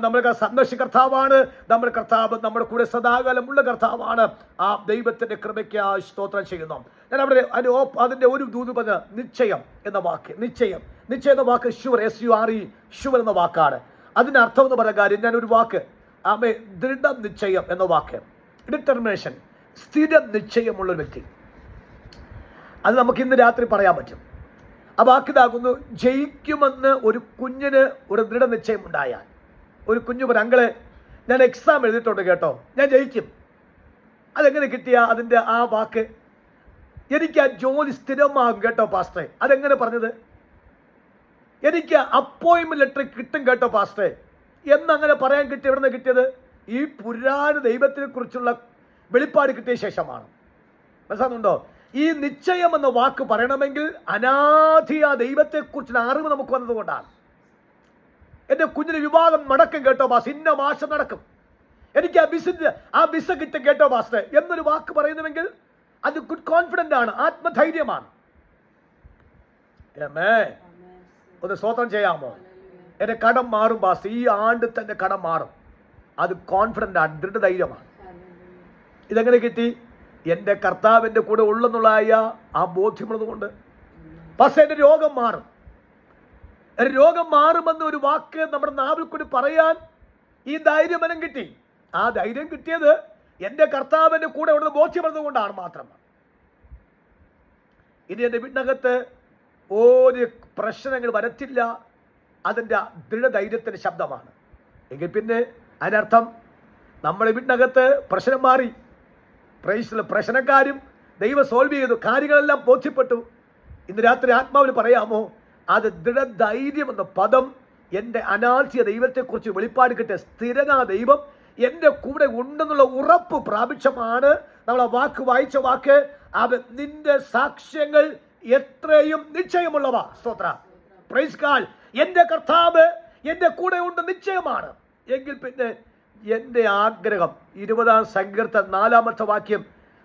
നമ്മുടെ സന്ദർശിച്ച കർത്താവാണ്. നമ്മുടെ കർത്താവ് നമ്മുടെ കൂടെ സദാകാലമുള്ള കർത്താവാണ്. ആ ദൈവത്തിൻ്റെ കൃപയ്ക്ക് സ്തോത്രം ചെയ്യുന്നു. ഞാൻ അവിടെ അതിൻ്റെ ഒരു ദൂത് പറഞ്ഞ നിശ്ചയം എന്ന വാക്ക്. നിശ്ചയം എന്ന വാക്ക് ഷുവർ, SURE, ഷുവർ എന്ന വാക്കാണ്. അതിൻ്റെ അർത്ഥം എന്ന് പറഞ്ഞ കാര്യം ഞാനൊരു വാക്ക് ദൃഢ നിശ്ചയം എന്ന വാക്ക്, ഡിറ്റർമിനേഷൻ, സ്ഥിര നിശ്ചയമുള്ളൊരു വ്യക്തി. അത് നമുക്ക് ഇന്ന് രാത്രി പറയാൻ പറ്റും. ആ വാക്കിതാകുന്നു, ജയിക്കുമെന്ന് ഒരു കുഞ്ഞിന് ഒരു ദൃഢനിശ്ചയം ഉണ്ടായാൽ. ഒരു കുഞ്ഞു പറ, അങ്കളെ ഞാൻ എക്സാം എഴുതിയിട്ടുണ്ട് കേട്ടോ, ഞാൻ ജയിക്കും. അതെങ്ങനെ കിട്ടിയ അതിൻ്റെ ആ വാക്ക്? എനിക്ക് ആ ജോലി സ്ഥിരമാകും കേട്ടോ പാസ്റ്റേ. അതെങ്ങനെ പറഞ്ഞത്? എനിക്ക് അപ്പോയിൻമെന്റ് ലെറ്റർ കിട്ടും കേട്ടോ പാസ്റ്റേ എന്നങ്ങനെ പറയാൻ കിട്ടിയ എവിടെ നിന്ന് കിട്ടിയത്? ഈ പുരാണ ദൈവത്തിനെ കുറിച്ചുള്ള വെളിപ്പാട് കിട്ടിയ ശേഷമാണ്. മനസ്സിലാകുന്നുണ്ടോ? ഈ നിശ്ചയം എന്ന വാക്ക് പറയണമെങ്കിൽ അനാദി ആ ദൈവത്തെക്കുറിച്ചുള്ള അറിവ് നമുക്ക് വന്നതുകൊണ്ടാണ്. എൻ്റെ കുഞ്ഞിന് വിവാഹം നടക്കും കേട്ടോ ബാസ്, ഇന്ന മാസം നടക്കും, എനിക്ക് ആ വിസ കിട്ടും കേട്ടോ ബാസ് എന്നൊരു വാക്ക് പറയുന്നുവെങ്കിൽ അത് ഗുഡ് കോൺഫിഡൻ്റ് ആണ്, ആത്മധൈര്യമാണ്. ഒന്ന് സ്തോത്രം ചെയ്യാമോ? എൻ്റെ കടം മാറും ബാസ്, ഈ ആണ്ട് തന്നെ കടം മാറും. അത് കോൺഫിഡൻ്റ് ആണ്, ദൃഢധൈര്യമാണ്. ഇതെങ്ങനെ കിട്ടി? എൻ്റെ കർത്താവിൻ്റെ കൂടെ ഉള്ളെന്നുള്ളതായ ആ ബോധ്യമുള്ളത് കൊണ്ട്. പക്ഷേ എൻ്റെ രോഗം മാറും. രോഗം മാറുമെന്ന് ഒരു വാക്ക് നമ്മുടെ നാവിൽ കൂടി പറയാൻ ഈ ധൈര്യം എല്ലാം കിട്ടി. ആ ധൈര്യം കിട്ടിയത് എൻ്റെ കർത്താവിൻ്റെ കൂടെ ഉള്ളത് ബോധ്യമുള്ളത് കൊണ്ടാണ് മാത്രം. ഇനി എൻ്റെ വീടിനകത്ത് ഒരു പ്രശ്നങ്ങൾ വരത്തില്ല, അതിൻ്റെ ദൃഢധൈര്യത്തിൻ്റെ ശബ്ദമാണ്. എങ്കിൽ പിന്നെ അതിനർത്ഥം നമ്മുടെ വീടിനകത്ത് പ്രശ്നം മാറി, പ്രശ്നക്കാരും ദൈവം സോൾവ് ചെയ്തു, കാര്യങ്ങളെല്ലാം ബോധ്യപ്പെട്ടു. ഇന്ന് രാത്രി ആത്മാവിന് പറയാമോ, അത് ദൃഢധൈര്യം എന്ന പദം എൻ്റെ അനാദ്യ ദൈവത്തെക്കുറിച്ച് വെളിപ്പാട് കിട്ടിയ സ്ഥിരനാ ദൈവം എൻ്റെ കൂടെ ഉണ്ടെന്നുള്ള ഉറപ്പ് പ്രാപിച്ചമാണ് നമ്മൾ ആ വാക്ക് വായിച്ച വാക്ക്. അത് നിന്റെ സാക്ഷ്യങ്ങൾ എത്രയും നിശ്ചയമുള്ളവ. സ്തോത്ര, പ്രൈസ് ഗോഡ്. എൻ്റെ കർത്താവ് എൻ്റെ കൂടെ ഉണ്ട് നിശ്ചയമാണ്. എങ്കിൽ പിന്നെ എൻ്റെ ആഗ്രഹം 20-ാം സങ്കീർത്തനം 4-ാമത്തെ വാക്യം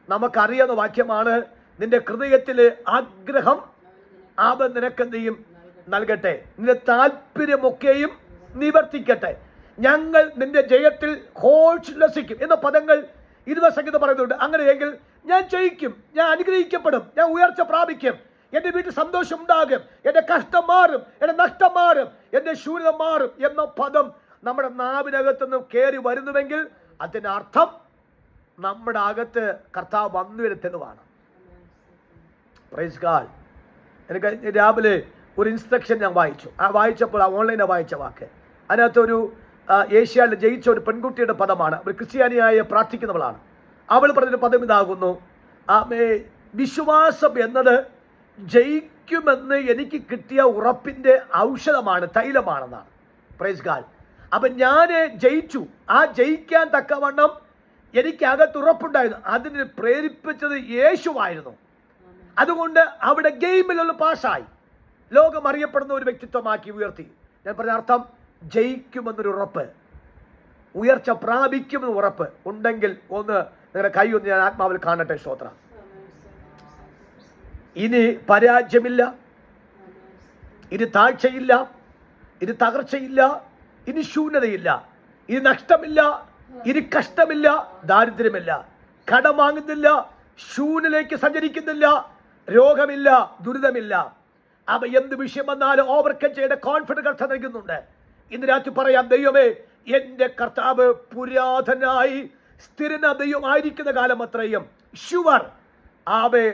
നമുക്കറിയാവുന്ന വാക്യമാണ്. നിന്റെ ഹൃദയത്തിലെ ആഗ്രഹം അവൻ നിനക്കെന്ത് ചെയ്യും? നൽകട്ടെ. നിന്റെ താല്പര്യമൊക്കെയും നിവർത്തിക്കട്ടെ. ഞങ്ങൾ നിന്റെ ജയത്തിൽ ഘോഷിക്കും എന്ന പദങ്ങൾ 20-ാം സങ്കീർത്തനം പറയുന്നുണ്ട്. അങ്ങനെയെങ്കിൽ ഞാൻ ജയിക്കും, ഞാൻ അനുഗ്രഹിക്കപ്പെടും, ഞാൻ ഉയർച്ച പ്രാപിക്കും, എൻ്റെ വീട്ടിൽ സന്തോഷം ഉണ്ടാകും, എൻ്റെ കഷ്ടം മാറും, എൻ്റെ നഷ്ടം മാറും, എൻ്റെ ശൂന്യത മാറും എന്ന പദം നമ്മുടെ നാവിനകത്തുനിന്ന് കയറി വരുന്നുവെങ്കിൽ അതിൻ്റെ അർത്ഥം നമ്മുടെ അകത്ത് കർത്താവ് വന്നു വരുത്തുന്നതാണ്. Praise God. എനിക്ക് രാവിലെ ഒരു ഇൻസ്ട്രക്ഷൻ ഞാൻ വായിച്ചു. വായിച്ചപ്പോൾ ഓൺലൈനിൽ വായിച്ച വാക്ക്, അതിനകത്തൊരു ഏഷ്യയിൽ ജയിച്ച ഒരു പെൺകുട്ടിയുടെ പദമാണ്. ഒരു ക്രിസ്ത്യാനിയായി പ്രാർത്ഥിക്കുന്നവളാണ്. അവൾ പറഞ്ഞൊരു പദം ഇതാകുന്നു: വിശ്വാസം എന്നത് ജയിക്കുമെന്ന് എനിക്ക് കിട്ടിയ ഉറപ്പിൻ്റെ ഔഷധമാണ്, തൈലമാണെന്നാണ്. Praise God. അപ്പം ഞാൻ ജയിച്ചു. ആ ജയിക്കാൻ തക്കവണ്ണം എനിക്കകത്ത് ഉറപ്പുണ്ടായിരുന്നു. അതിന് പ്രേരിപ്പിച്ചത് യേശുവായിരുന്നു. അതുകൊണ്ട് അവിടെ ഗെയിമിലുള്ള പാസ്സായി ലോകം അറിയപ്പെടുന്ന ഒരു വ്യക്തിത്വമാക്കി ഉയർത്തി. ഞാൻ പറഞ്ഞ അർത്ഥം, ജയിക്കുമെന്നൊരു ഉറപ്പ്, ഉയർച്ച പ്രാപിക്കുമെന്ന് ഉറപ്പ് ഉണ്ടെങ്കിൽ ഒന്ന് നിങ്ങളുടെ കൈ ഒന്ന് ഞാൻ ആത്മാവിൽ കാണട്ടെ. സ്തോത്രം. ഇനി പരാജയമില്ല, ഇനി താഴ്ചയില്ല, ഇനി തകർച്ചയില്ല, ഇനി ശൂന്യതയില്ല, ഇനി നഷ്ടമില്ല, ഇനി കഷ്ടമില്ല, ദാരിദ്ര്യമില്ല, കടം വാങ്ങുന്നില്ല, ശൂന്യതയിലേക്ക് സഞ്ചരിക്കുന്നില്ല, രോഗമില്ല, ദുരിതമില്ല. അവ എന്ത് വിഷയം വന്നാലും ഓവർകം ചെയ്യേണ്ട കോൺഫിഡൻസ് കർത്താവ് നൽകുന്നുണ്ട്. ഇന്ന് രാത്രി പറയാം, ദൈവമേ, എൻ്റെ കർത്താവ് പുരാതനായി സ്ഥിരന ദൈവമായിരിക്കുന്ന കാലം അത്രയും ഷുവർ ആവേ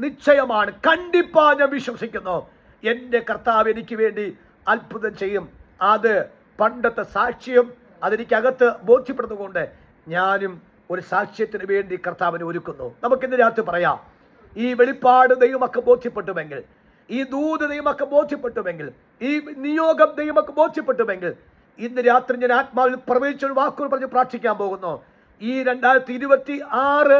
നിശ്ചയമാണ്, കണ്ടിപ്പാ ഞാൻ വിശ്വസിക്കുന്നു. എൻ്റെ കർത്താവ് എനിക്ക് വേണ്ടി അത്ഭുതം ചെയ്യും. അത് പണ്ടത്തെ സാക്ഷ്യം അതെനിക്കകത്ത് ബോധ്യപ്പെടുന്നതുകൊണ്ട് ഞാനും ഒരു സാക്ഷ്യത്തിന് വേണ്ടി കർത്താവിനെ ഒരുക്കുന്നു. നമുക്കിന്ന് രാത്രി പറയാം, ഈ വെളിപ്പാട് ദൈവമൊക്കെ ബോധ്യപ്പെട്ടുവെങ്കിൽ, ഈ ദൂത് ദൈവമൊക്കെ ബോധ്യപ്പെട്ടുവെങ്കിൽ, ഈ നിയോഗം ദൈവമൊക്കെ ബോധ്യപ്പെട്ടുവെങ്കിൽ, ഇന്ന് രാത്രി ഞാൻ ആത്മാവിൽ പ്രവേശിച്ചൊരു വാക്കുകൾ പറഞ്ഞ് പ്രാർത്ഥിക്കാൻ പോകുന്നു. ഈ 2026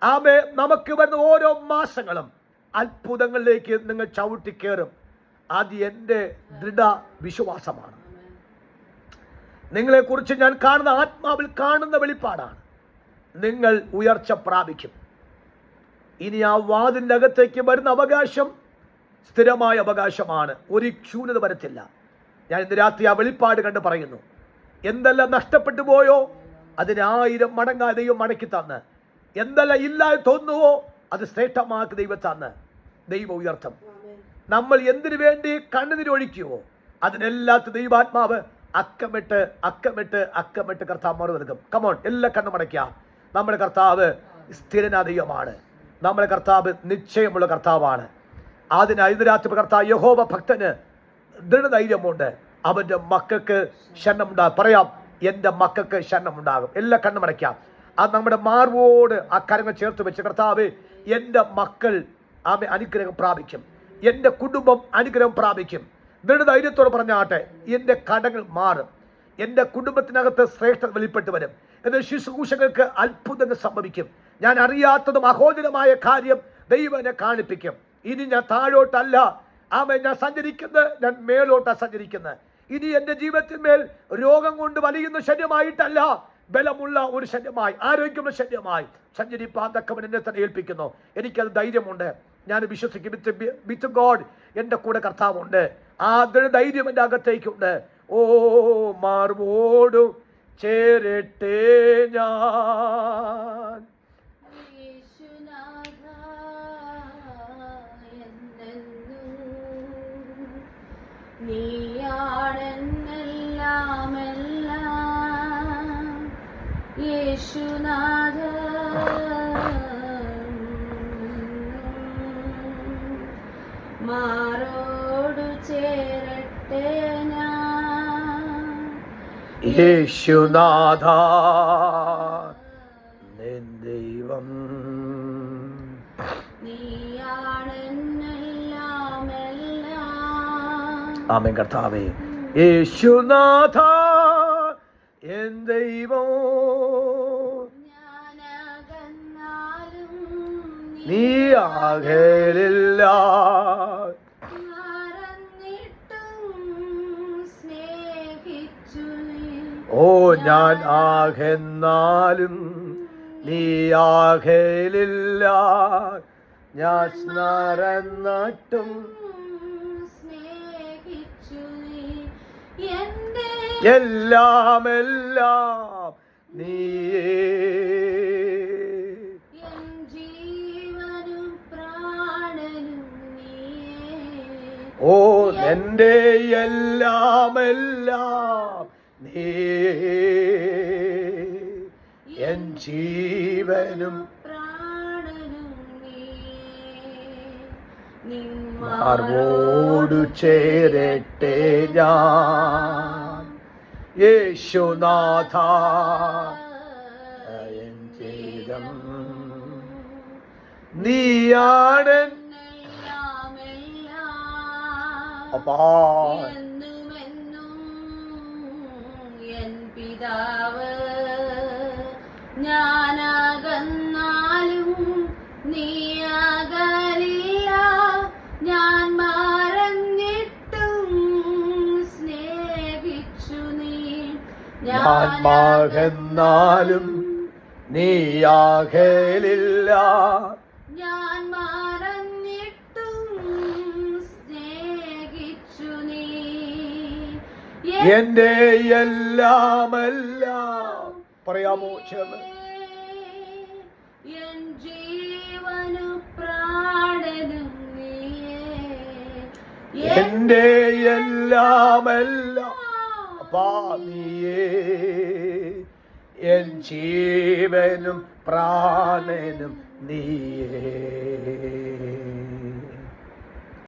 ആമേ നമുക്ക് വരുന്ന ഓരോ മാസങ്ങളും അത്ഭുതങ്ങളിലേക്ക് നിങ്ങൾ ചവിട്ടിക്കേറും. അത് എൻ്റെ ദൃഢ വിശ്വാസമാണ്. നിങ്ങളെക്കുറിച്ച് ഞാൻ കാണുന്ന ആത്മാവിൽ കാണുന്ന വെളിപ്പാടാണ്. നിങ്ങൾ ഉയർച്ച പ്രാപിക്കും. ഇനി ആ വാതിൻ്റെ അകത്തേക്ക് വരുന്ന അവകാശം സ്ഥിരമായ അവകാശമാണ്. ഒരു ശൂന്യത വരത്തില്ല. ഞാൻ ഇന്ന് രാത്രി ആ വെളിപ്പാട് കണ്ട് പറയുന്നു, എന്തെല്ലാം നഷ്ടപ്പെട്ടു പോയോ അതിന് 1000 മടങ്ങായി ദൈവം മടക്കി തന്ന്, എന്തെല്ലാം ഇല്ലാതെ തോന്നുവോ അത് ശ്രേഷ്ഠമാക്കി ദൈവം തന്ന് ദൈവം ഉയർത്തും. നമ്മൾ എന്തിനു വേണ്ടി കണ്ണുനീരൊഴിക്കുവോ അതിനെല്ലാത്ത ദൈവാത്മാവ് അക്കമിട്ട് അക്കമിട്ട് അക്കമിട്ട് കർത്താവ് മറു നൽകും. കമോൺ, എല്ലാ കണ്ണുമടയ്ക്കാം. നമ്മുടെ കർത്താവ് സ്ഥിരനാ ദൈവമാണ്. നമ്മുടെ കർത്താവ് നിശ്ചയമുള്ള കർത്താവാണ്. അതിനായി ഇന്ന് രാത്രി കർത്താവ് യഹോവ ഭക്തന് ദൃഢധൈര്യമുണ്ട്. അവൻ്റെ മക്കൾക്ക് ശരണമുണ്ടാകും. പറയാം, എൻ്റെ മക്കൾക്ക് ശരണമുണ്ടാകും. എല്ലാ കണ്ണുമടയ്ക്കാം. അത് നമ്മുടെ മാർവോട് ആ കരങ്ങൾ ചേർത്ത് വെച്ച്, കർത്താവ് എൻ്റെ മക്കൾ ആമേ അനുഗ്രഹം പ്രാപിക്കും, എൻ്റെ കുടുംബം അനുഗ്രഹം പ്രാപിക്കും. ദൃഢധൈര്യത്തോടെ പറഞ്ഞാട്ടെ, എൻ്റെ കടങ്ങൾ മാറും, എൻ്റെ കുടുംബത്തിനകത്ത് ശ്രേഷ്ഠത വെളിപ്പെട്ട് വരും, എൻ്റെ ശുശ്രൂഷകൾക്ക് അത്ഭുതങ്ങൾ സംഭവിക്കും. ഞാൻ അറിയാത്തതും അഹോചരമായ കാര്യം ദൈവം എന്നെ കാണിപ്പിക്കും. ഇനി ഞാൻ താഴോട്ടല്ല ആമേ ഞാൻ സഞ്ചരിക്കുന്നത്, ഞാൻ മേലോട്ടാണ് സഞ്ചരിക്കുന്നത്. ഇനി എൻ്റെ ജീവിതത്തിന്മേൽ രോഗം കൊണ്ട് വലിയുന്ന ശല്യമായിട്ടല്ല, ബലമുള്ള ഒരു ശല്യമായി, ആരോഗ്യമുള്ള ശല്യമായി സഞ്ചരിപ്പാൻ തക്കവൻ എന്നെ തന്നെ ഏൽപ്പിക്കുന്നു. എനിക്കത് ധൈര്യമുണ്ട്. ഞാൻ വിശ്വസിക്കും, വിത്ത് ഗോഡ് എൻ്റെ കൂടെ കർത്താവുണ്ട്. ആ ധൈര്യം എൻ്റെ അകത്തേക്കുണ്ട്. ഓ മാർവോടു ചേരട്ടെ ഞാൻ, നീയാണെന്നെല്ലാമെല്ലാം യേശുനാഥ, മാറോടു ചേരട്ടെ ഞാൻ, യേശുനാഥ നിൻ ദൈവം നീയാണെന്നെല്ലാമെല്ലാം. ആമേൻ കർത്താവേ. യേശുനാഥ എൻ ദൈവം, നീ അകലില്ല, ഓ ഓ ഞാൻ ആകെന്നാലും നീ ആകലില്ല, ഞാൻ സ്മരണട്ടും സ്നേഹിച്ചു നീ എന്റെ എല്ലാം എല്ലാം നീയേ. എൻ ജീവനും പ്രാണനും നീയേ. ഓ നിന്റെ എല്ലാം എല്ലാം നീയേ. എൻ ജീവനും പ്രാണനും നീയേ. നിൻ മാർവോടു ചേരട്ടെ ഞാൻ യേശുനാഥ, എൻ ജീവിതം നീയാണൻ അപ്പാ. എന്നുമെന്നും എൻ പിതാവ്, ഞാനകന്നാലും നീ അകലില്ല, ഞാൻ മറഞ്ഞിട്ടും സ്നേഹിച്ചു നീ. ഞാൻ മകന്നാലും നീയാകലില്ല, ഞാൻ മറഞ്ഞിട്ടും സ്നേഹിച്ചു നീ. എന്റെ എല്ലാമെല്ലാം പറയാമോ ചേർന്ന്? എൻ ജീവനു പ്രാണനും നീയേ. എന്റെ എല്ലാമെല്ലാം അപ്പാ നീയേ. എൻ ജീവനും പ്രാണനും നീയേ.